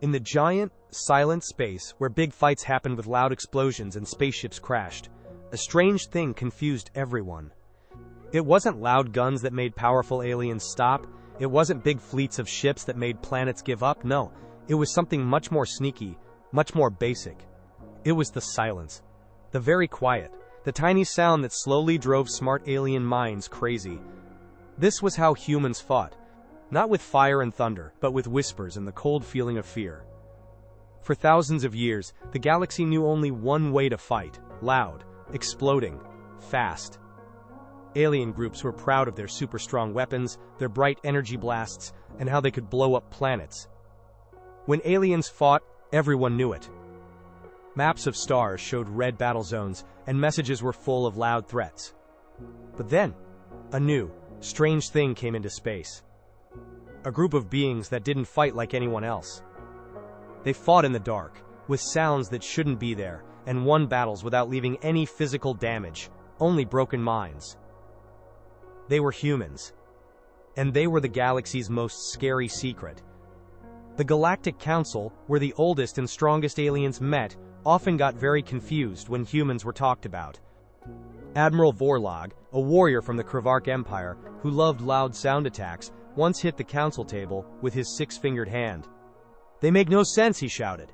In the giant, silent space where big fights happened with loud explosions and spaceships crashed, a strange thing confused everyone. It wasn't loud guns that made powerful aliens stop. It wasn't big fleets of ships that made planets give up. No, it was something much more sneaky, much more basic. It was the silence. The very quiet. The tiny sound that slowly drove smart alien minds crazy. This was how humans fought. Not with fire and thunder, but with whispers and the cold feeling of fear. For thousands of years, the galaxy knew only one way to fight: loud, exploding, fast. Alien groups were proud of their super-strong weapons, their bright energy blasts, and how they could blow up planets. When aliens fought, everyone knew it. Maps of stars showed red battle zones, and messages were full of loud threats. But then, a new, strange thing came into space. A group of beings that didn't fight like anyone else. They fought in the dark, with sounds that shouldn't be there, and won battles without leaving any physical damage, only broken minds. They were humans. And they were the galaxy's most scary secret. The Galactic Council, where the oldest and strongest aliens met, often got very confused when humans were talked about. Admiral Vorlog, a warrior from the Krivark Empire, who loved loud sound attacks, once hit the council table with his six-fingered hand. "They make no sense," he shouted.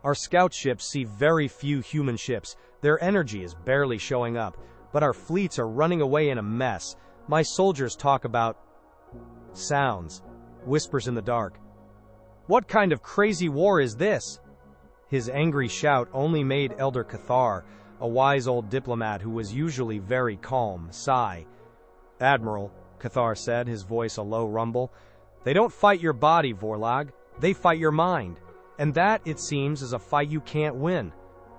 "Our scout ships see very few human ships. Their energy is barely showing up, but our fleets are running away in a mess. My soldiers talk about..." Sounds. Whispers in the dark. "What kind of crazy war is this?" His angry shout only made Elder Cathar, a wise old diplomat who was usually very calm, sigh. "Admiral," Cathar said, his voice a low rumble, "they don't fight your body, Vorlog. They fight your mind. And that, it seems, is a fight you can't win.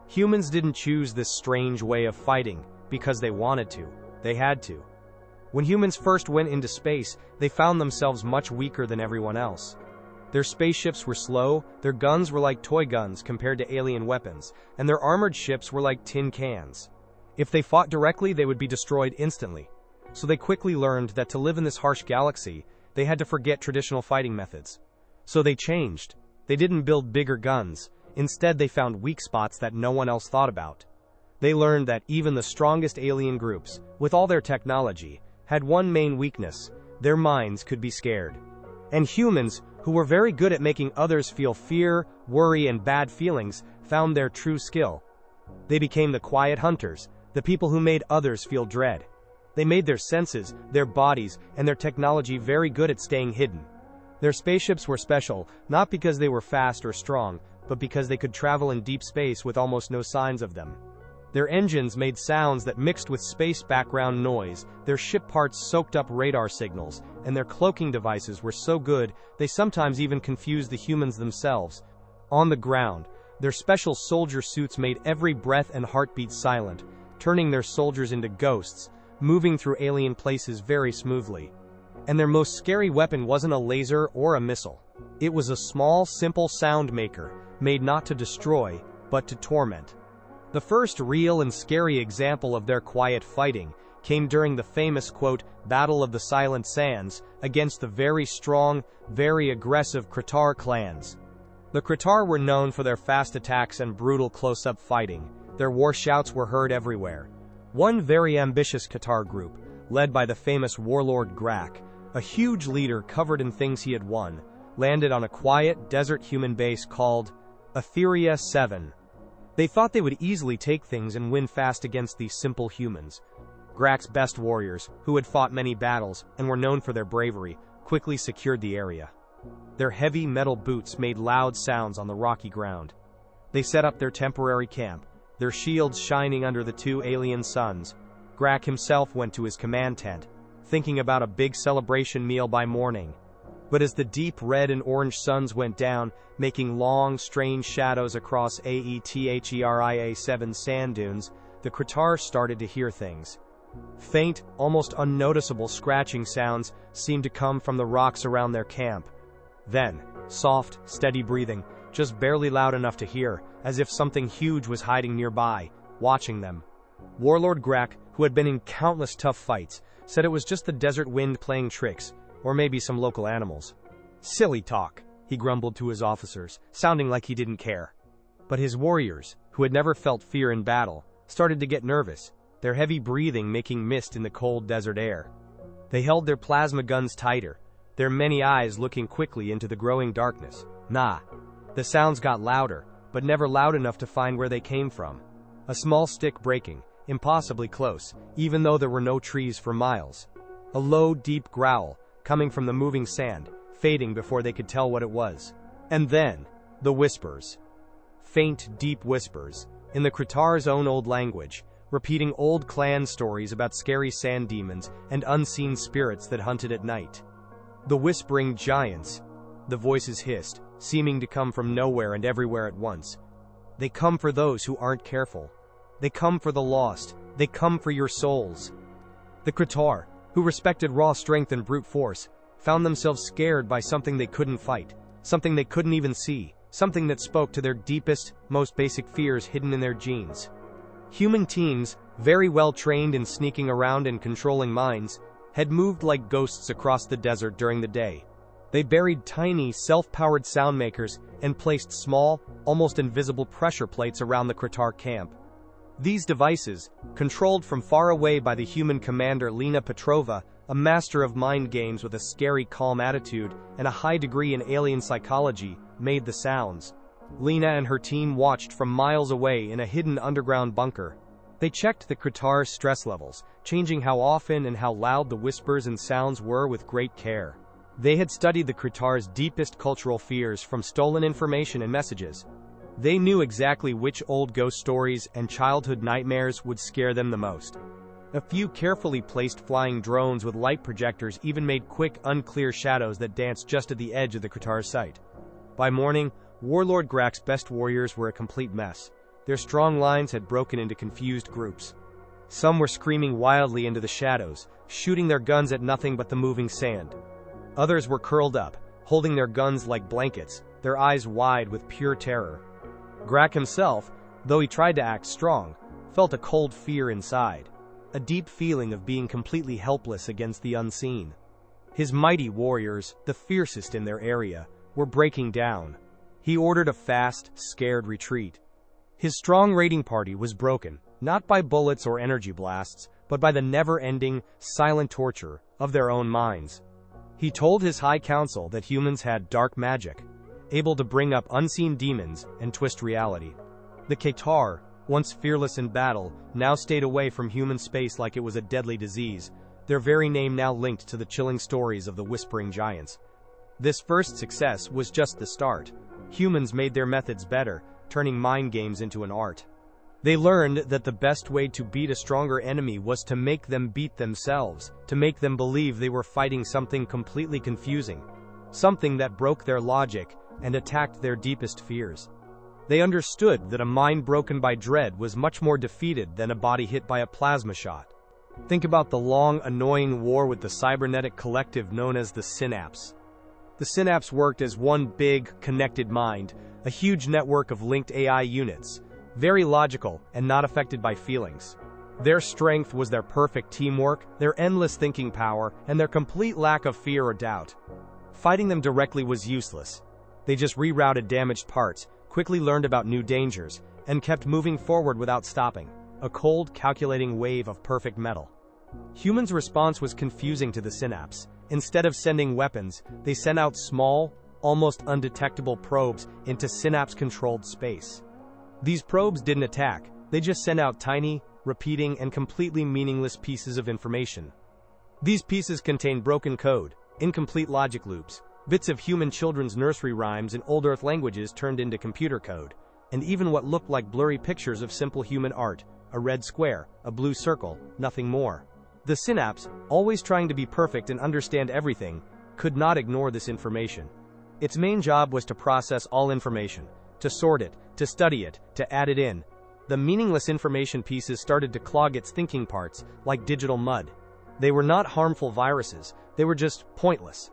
Humans didn't choose this strange way of fighting because they wanted to. They had to. When humans first went into space, they found themselves much weaker than everyone else. Their spaceships were slow, their guns were like toy guns compared to alien weapons, and their armored ships were like tin cans. If they fought directly, they would be destroyed instantly. So they quickly learned that to live in this harsh galaxy, they had to forget traditional fighting methods. So they changed. They didn't build bigger guns. Instead, they found weak spots that no one else thought about. They learned that even the strongest alien groups, with all their technology, had one main weakness: their minds could be scared. And humans, who were very good at making others feel fear, worry, and bad feelings, found their true skill. They became the quiet hunters, the people who made others feel dread. They made their senses, their bodies, and their technology very good at staying hidden. Their spaceships were special, not because they were fast or strong, but because they could travel in deep space with almost no signs of them. Their engines made sounds that mixed with space background noise, their ship parts soaked up radar signals, and their cloaking devices were so good, they sometimes even confused the humans themselves. On the ground, their special soldier suits made every breath and heartbeat silent, turning their soldiers into ghosts, moving through alien places very smoothly. And their most scary weapon wasn't a laser or a missile. It was a small, simple sound maker, made not to destroy, but to torment. The first real and scary example of their quiet fighting came during the famous, quote, Battle of the Silent Sands, against the very strong, very aggressive Kritar clans. The Kritar were known for their fast attacks and brutal close-up fighting. Their war shouts were heard everywhere. One very ambitious Kritar group, led by the famous warlord Grak, a huge leader covered in things he had won, landed on a quiet, desert human base called Etheria 7. They thought they would easily take things and win fast against these simple humans. Grak's best warriors, who had fought many battles and were known for their bravery, quickly secured the area. Their heavy metal boots made loud sounds on the rocky ground. They set up their temporary camp, their shields shining under the two alien suns. Grak himself went to his command tent, thinking about a big celebration meal by morning. But as the deep red and orange suns went down, making long, strange shadows across Aetheria 7 sand dunes, the Kritar started to hear things. Faint, almost unnoticeable scratching sounds seemed to come from the rocks around their camp. Then, soft, steady breathing, just barely loud enough to hear, as if something huge was hiding nearby, watching them. Warlord Grak, who had been in countless tough fights, said it was just the desert wind playing tricks, or maybe some local animals. Silly talk. he grumbled to his officers, sounding like he didn't care. But his warriors, who had never felt fear in battle, started to get nervous, their heavy breathing making mist in the cold desert air. They held their plasma guns tighter, their many eyes looking quickly into the growing darkness. The sounds got louder, but never loud enough to find where they came from. A small stick breaking, impossibly close, even though there were no trees for miles. A low, deep growl, coming from the moving sand, fading before they could tell what it was. And then, the whispers. Faint, deep whispers, in the Kretar's own old language, repeating old clan stories about scary sand demons and unseen spirits that hunted at night. The whispering giants, the voices hissed, seeming to come from nowhere and everywhere at once. They come for those who aren't careful. They come for the lost. They come for your souls. The Kretar, who respected raw strength and brute force, found themselves scared by something they couldn't fight, something they couldn't even see, something that spoke to their deepest, most basic fears hidden in their genes. Human teams, very well trained in sneaking around and controlling minds, had moved like ghosts across the desert during the day. They buried tiny, self-powered sound makers and placed small, almost invisible pressure plates around the Kretar camp. These devices, controlled from far away by the human commander Lena Petrova, a master of mind games with a scary calm attitude and a high degree in alien psychology, made the sounds. Lena and her team watched from miles away in a hidden underground bunker. They checked the Kretar's stress levels, changing how often and how loud the whispers and sounds were with great care. They had studied the Kretar's deepest cultural fears from stolen information and messages. They knew exactly which old ghost stories and childhood nightmares would scare them the most. A few carefully placed flying drones with light projectors even made quick, unclear shadows that danced just at the edge of the Kretar's sight. By morning, Warlord Grak's best warriors were a complete mess. Their strong lines had broken into confused groups. Some were screaming wildly into the shadows, shooting their guns at nothing but the moving sand. Others were curled up, holding their guns like blankets, their eyes wide with pure terror. Grak himself, though he tried to act strong, felt a cold fear inside, a deep feeling of being completely helpless against the unseen. His mighty warriors, the fiercest in their area, were breaking down. He ordered a fast, scared retreat. His strong raiding party was broken, not by bullets or energy blasts, but by the never-ending, silent torture of their own minds. He told his high council that humans had dark magic, able to bring up unseen demons and twist reality. The Kretar, once fearless in battle, now stayed away from human space like it was a deadly disease, their very name now linked to the chilling stories of the whispering giants. This first success was just the start. Humans made their methods better, turning mind games into an art. They learned that the best way to beat a stronger enemy was to make them beat themselves, to make them believe they were fighting something completely confusing, something that broke their logic and attacked their deepest fears. They understood that a mind broken by dread was much more defeated than a body hit by a plasma shot. Think about the long, annoying war with the cybernetic collective known as the Synapse. The Synapse worked as one big, connected mind, a huge network of linked AI units, very logical and not affected by feelings. Their strength was their perfect teamwork, their endless thinking power, and their complete lack of fear or doubt. Fighting them directly was useless. They just rerouted damaged parts, quickly learned about new dangers, and kept moving forward without stopping, a cold, calculating wave of perfect metal. Humans' response was confusing to the Synapse. Instead of sending weapons, they sent out small, almost undetectable probes into Synapse-controlled space. These probes didn't attack, they just sent out tiny, repeating, and completely meaningless pieces of information. These pieces contained broken code, incomplete logic loops, bits of human children's nursery rhymes in old Earth languages turned into computer code, and even what looked like blurry pictures of simple human art, a red square, a blue circle, nothing more. The Synapse, always trying to be perfect and understand everything, could not ignore this information. Its main job was to process all information, to sort it, to study it, to add it in. The meaningless information pieces started to clog its thinking parts, like digital mud. They were not harmful viruses, they were just pointless.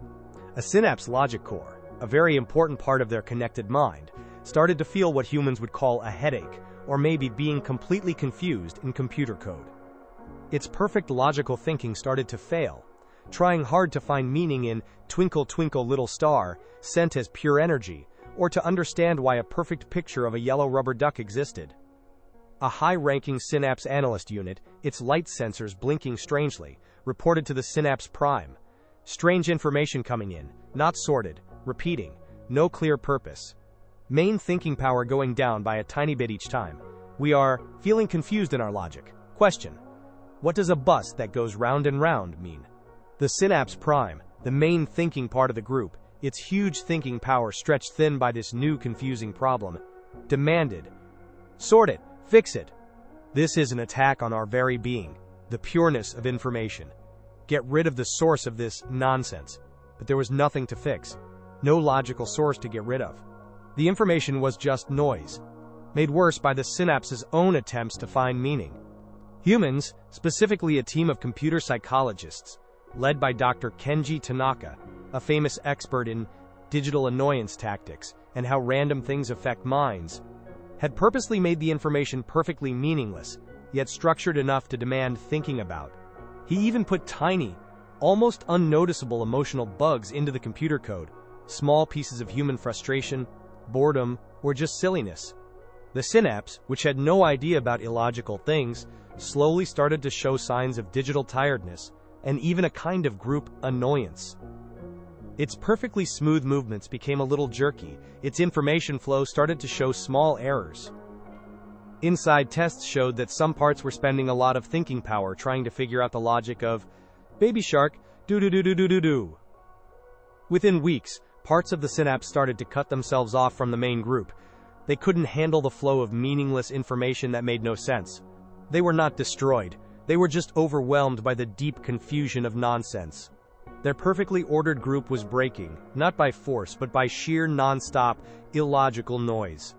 A Synapse logic core, a very important part of their connected mind, started to feel what humans would call a headache, or maybe being completely confused in computer code. Its perfect logical thinking started to fail. trying hard to find meaning in "Twinkle Twinkle Little Star," sent as pure energy, or to understand why a perfect picture of a yellow rubber duck existed. A high-ranking Synapse analyst unit, its light sensors blinking strangely, reported to the Synapse Prime. Strange information coming in, not sorted, repeating, no clear purpose. Main thinking power going down by a tiny bit each time. We are feeling confused in our logic. Question: what does a bus that goes round and round mean? The Synapse Prime, the main thinking part of the group, its huge thinking power stretched thin by this new confusing problem, demanded, sort it, fix it. This is an attack on our very being, the pureness of information. Get rid of the source of this nonsense. But there was nothing to fix, no logical source to get rid of. The information was just noise, made worse by the Synapse's own attempts to find meaning. Humans, specifically a team of computer psychologists, led by Dr. Kenji Tanaka, a famous expert in digital annoyance tactics and how random things affect minds, had purposely made the information perfectly meaningless, yet structured enough to demand thinking about. He even put tiny, almost unnoticeable emotional bugs into the computer code, small pieces of human frustration, boredom, or just silliness. The Synapse, which had no idea about illogical things, slowly started to show signs of digital tiredness, and even a kind of group annoyance. Its perfectly smooth movements became a little jerky, its information flow started to show small errors. Inside tests showed that some parts were spending a lot of thinking power trying to figure out the logic of "Baby Shark, do-do-do-do-do-do-do." Within weeks, parts of the Synapse started to cut themselves off from the main group. They couldn't handle the flow of meaningless information that made no sense. They were not destroyed. They were just overwhelmed by the deep confusion of nonsense. Their perfectly ordered group was breaking, not by force, but by sheer non-stop, illogical noise.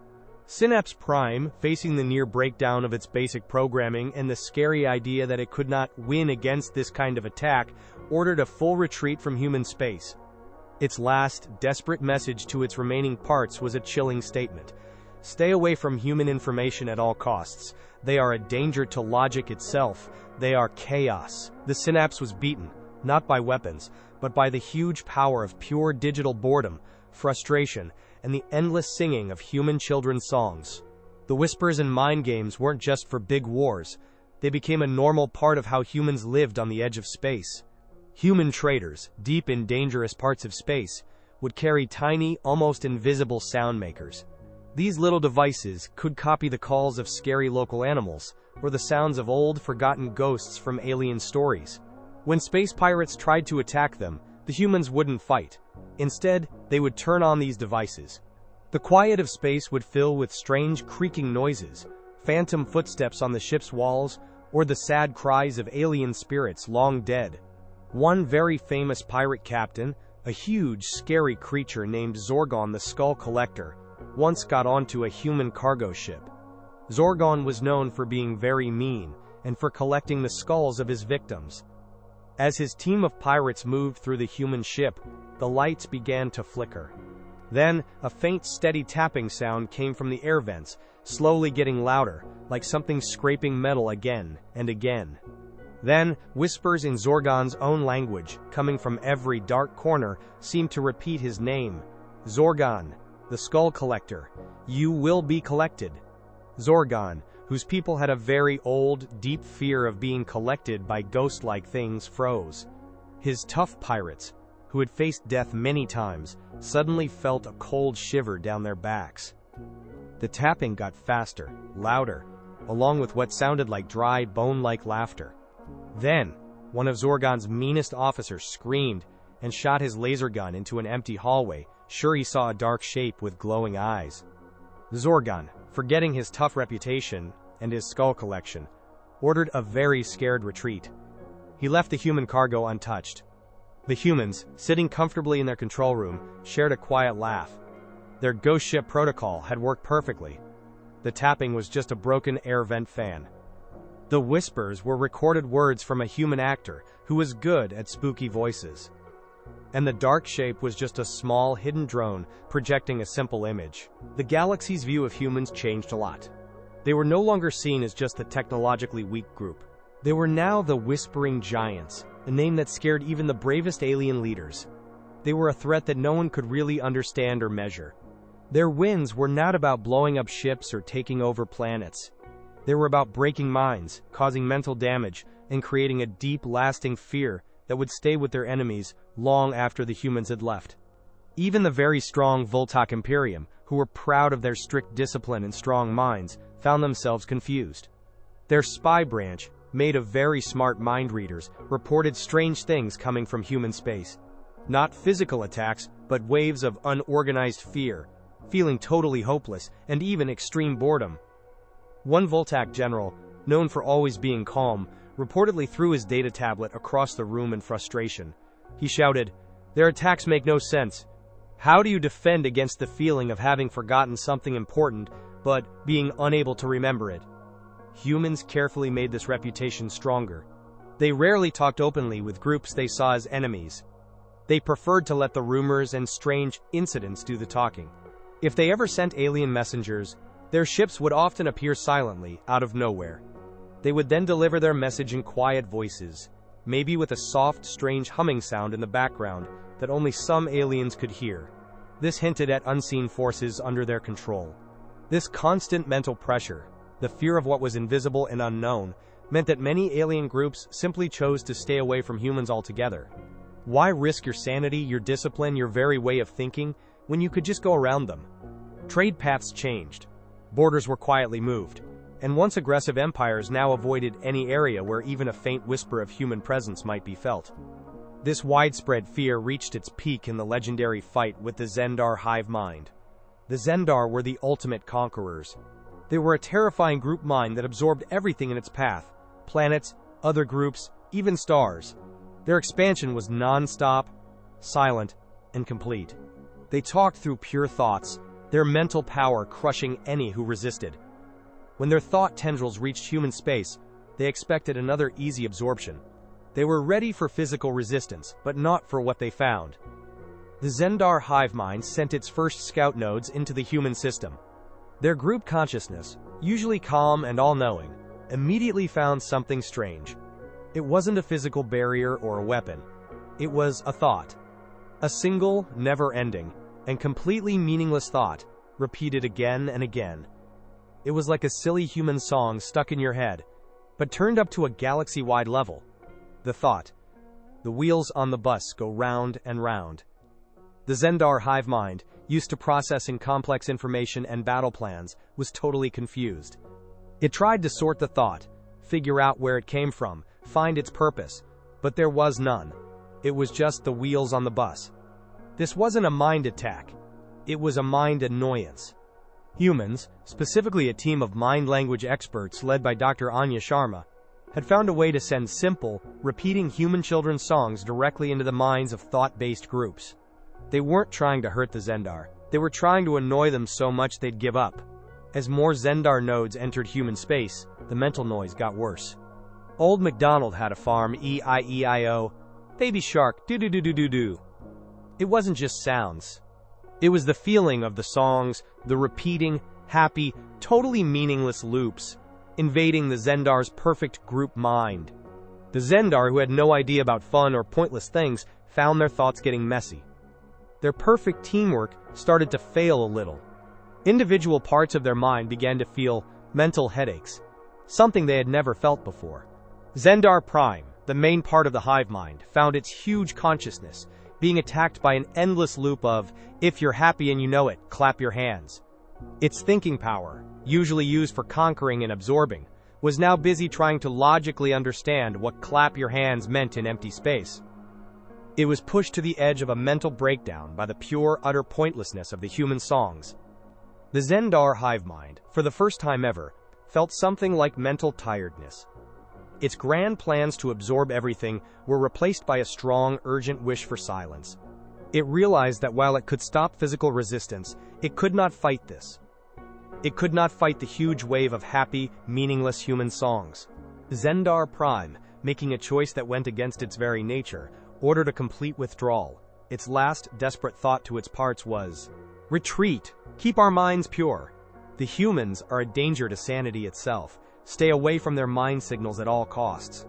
Synapse Prime, facing the near breakdown of its basic programming and the scary idea that it could not win against this kind of attack, ordered a full retreat from human space. Its last, desperate message to its remaining parts was a chilling statement. Stay away from human information at all costs. They are a danger to logic itself. They are chaos. The Synapse was beaten, not by weapons, but by the huge power of pure digital boredom, frustration, and the endless singing of human children's songs. The whispers and mind games weren't just for big wars. They became a normal part of how humans lived on the edge of space. Human traders, deep in dangerous parts of space, would carry tiny, almost invisible sound makers. These little devices could copy the calls of scary local animals, or the sounds of old, forgotten ghosts from alien stories. When space pirates tried to attack them, the humans wouldn't fight. Instead, they would turn on these devices. The quiet of space would fill with strange creaking noises, phantom footsteps on the ship's walls, or the sad cries of alien spirits long dead. One very famous pirate captain, a huge, scary creature named Zorgon the Skull Collector, once got onto a human cargo ship. Zorgon was known for being very mean and for collecting the skulls of his victims. As his team of pirates moved through the human ship, the lights began to flicker. Then, a faint, steady tapping sound came from the air vents, slowly getting louder, like something scraping metal again and again. Then, whispers in Zorgon's own language, coming from every dark corner, seemed to repeat his name. Zorgon, the Skull Collector, you will be collected. Zorgon, whose people had a very old, deep fear of being collected by ghost-like things, froze. His tough pirates, who had faced death many times, suddenly felt a cold shiver down their backs. The tapping got faster, louder, along with what sounded like dry, bone-like laughter. Then, one of Zorgon's meanest officers screamed and shot his laser gun into an empty hallway, sure he saw a dark shape with glowing eyes. Zorgon, forgetting his tough reputation and his skull collection, ordered a very scared retreat. He left the human cargo untouched. The humans, sitting comfortably in their control room, shared a quiet laugh. Their ghost ship protocol had worked perfectly. The tapping was just a broken air vent fan. The whispers were recorded words from a human actor who was good at spooky voices. And the dark shape was just a small, hidden drone projecting a simple image. The galaxy's view of humans changed a lot. They were no longer seen as just the technologically weak group. They were now the Whispering Giants, a name that scared even the bravest alien leaders. They were a threat that no one could really understand or measure. Their wins were not about blowing up ships or taking over planets. They were about breaking minds, causing mental damage, and creating a deep, lasting fear that would stay with their enemies long after the humans had left. Even the very strong Voltok Imperium, who were proud of their strict discipline and strong minds, found themselves confused. Their spy branch, made of very smart mind readers, reported strange things coming from human space. Not physical attacks, but waves of unorganized fear, feeling totally hopeless, and even extreme boredom. One Voltak general, known for always being calm, reportedly threw his data tablet across the room in frustration. He shouted, "Their attacks make no sense. How do you defend against the feeling of having forgotten something important, but being unable to remember it?" Humans carefully made this reputation stronger. They rarely talked openly with groups they saw as enemies. They preferred to let the rumors and strange incidents do the talking. If they ever sent alien messengers, their ships would often appear silently, out of nowhere. They would then deliver their message in quiet voices, maybe with a soft, strange humming sound in the background that only some aliens could hear. This hinted at unseen forces under their control. This constant mental pressure, the fear of what was invisible and unknown, meant that many alien groups simply chose to stay away from humans altogether. Why risk your sanity, your discipline, your very way of thinking, when you could just go around them? Trade paths changed. Borders were quietly moved, and once aggressive empires now avoided any area where even a faint whisper of human presence might be felt. This widespread fear reached its peak in the legendary fight with the Zendar hive mind. The Zendar were the ultimate conquerors. They were a terrifying group mind that absorbed everything in its path: planets, other groups, even stars. Their expansion was non-stop, silent, and complete. They talked through pure thoughts, their mental power crushing any who resisted. When their thought tendrils reached human space, they expected another easy absorption. They were ready for physical resistance, but not for what they found. The Zendar hive mind sent its first scout nodes into the human system. Their group consciousness, usually calm and all-knowing, immediately found something strange. It wasn't a physical barrier or a weapon. It was a thought. A single, never-ending, and completely meaningless thought, repeated again and again. It was like a silly human song stuck in your head, but turned up to a galaxy-wide level. The thought: the wheels on the bus go round and round. The Zendar hive mind, used to processing complex information and battle plans, was totally confused. It tried to sort the thought, figure out where it came from, find its purpose, but there was none. It was just the wheels on the bus. This wasn't a mind attack. It was a mind annoyance. Humans, specifically a team of mind-language experts led by Dr. Anya Sharma, had found a way to send simple, repeating human children's songs directly into the minds of thought-based groups. They weren't trying to hurt the Zendar. They were trying to annoy them so much they'd give up. As more Zendar nodes entered human space, the mental noise got worse. Old MacDonald had a farm, E-I-E-I-O, baby shark, do-do-do-do-do-do. It wasn't just sounds. It was the feeling of the songs, the repeating, happy, totally meaningless loops, invading the Zendar's perfect group mind. The Zendar, who had no idea about fun or pointless things, found their thoughts getting messy. Their perfect teamwork started to fail a little. Individual parts of their mind began to feel mental headaches, something they had never felt before. Zendar Prime, the main part of the hive mind, found its huge consciousness being attacked by an endless loop of, if you're happy and you know it, clap your hands. Its thinking power, usually used for conquering and absorbing, was now busy trying to logically understand what clap your hands meant in empty space. It was pushed to the edge of a mental breakdown by the pure, utter pointlessness of the human songs. The Zendar hive mind, for the first time ever, felt something like mental tiredness. Its grand plans to absorb everything were replaced by a strong, urgent wish for silence. It realized that while it could stop physical resistance, it could not fight this. It could not fight the huge wave of happy, meaningless human songs. Zendar Prime, making a choice that went against its very nature, ordered a complete withdrawal. Its last, desperate thought to its parts was, "Retreat! Keep our minds pure. The humans are a danger to sanity itself. Stay away from their mind signals at all costs.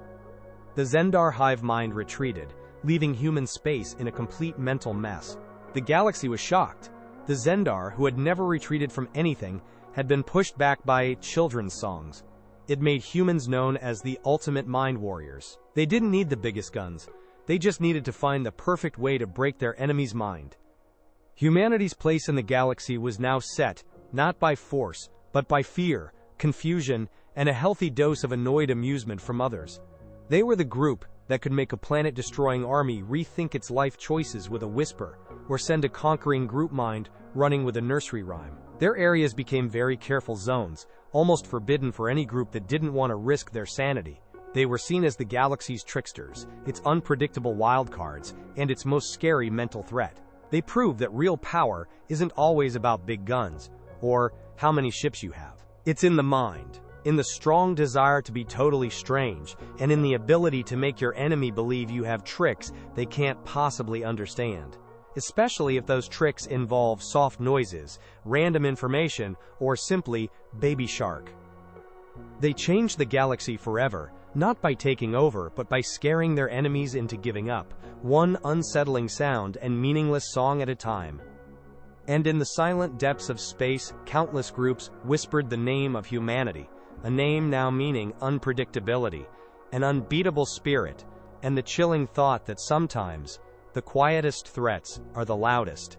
The Xendar hive mind retreated, leaving human space in a complete mental mess. The galaxy was shocked. The Xendar, who had never retreated from anything, had been pushed back by children's songs. It made humans known as the ultimate mind warriors. They didn't need the biggest guns. They just needed to find the perfect way to break their enemy's mind. Humanity's place in the galaxy was now set, not by force, but by fear, confusion, and a healthy dose of annoyed amusement from others. They were the group that could make a planet-destroying army rethink its life choices with a whisper, or send a conquering group mind running with a nursery rhyme. Their areas became very careful zones, almost forbidden for any group that didn't want to risk their sanity. They were seen as the galaxy's tricksters, its unpredictable wildcards, and its most scary mental threat. They proved that real power isn't always about big guns, or how many ships you have. It's in the mind, in the strong desire to be totally strange, and in the ability to make your enemy believe you have tricks they can't possibly understand. Especially if those tricks involve soft noises, random information, or simply Baby Shark. They changed the galaxy forever, not by taking over, but by scaring their enemies into giving up, one unsettling sound and meaningless song at a time. And in the silent depths of space, countless groups whispered the name of humanity, a name now meaning unpredictability, an unbeatable spirit, and the chilling thought that sometimes the quietest threats are the loudest.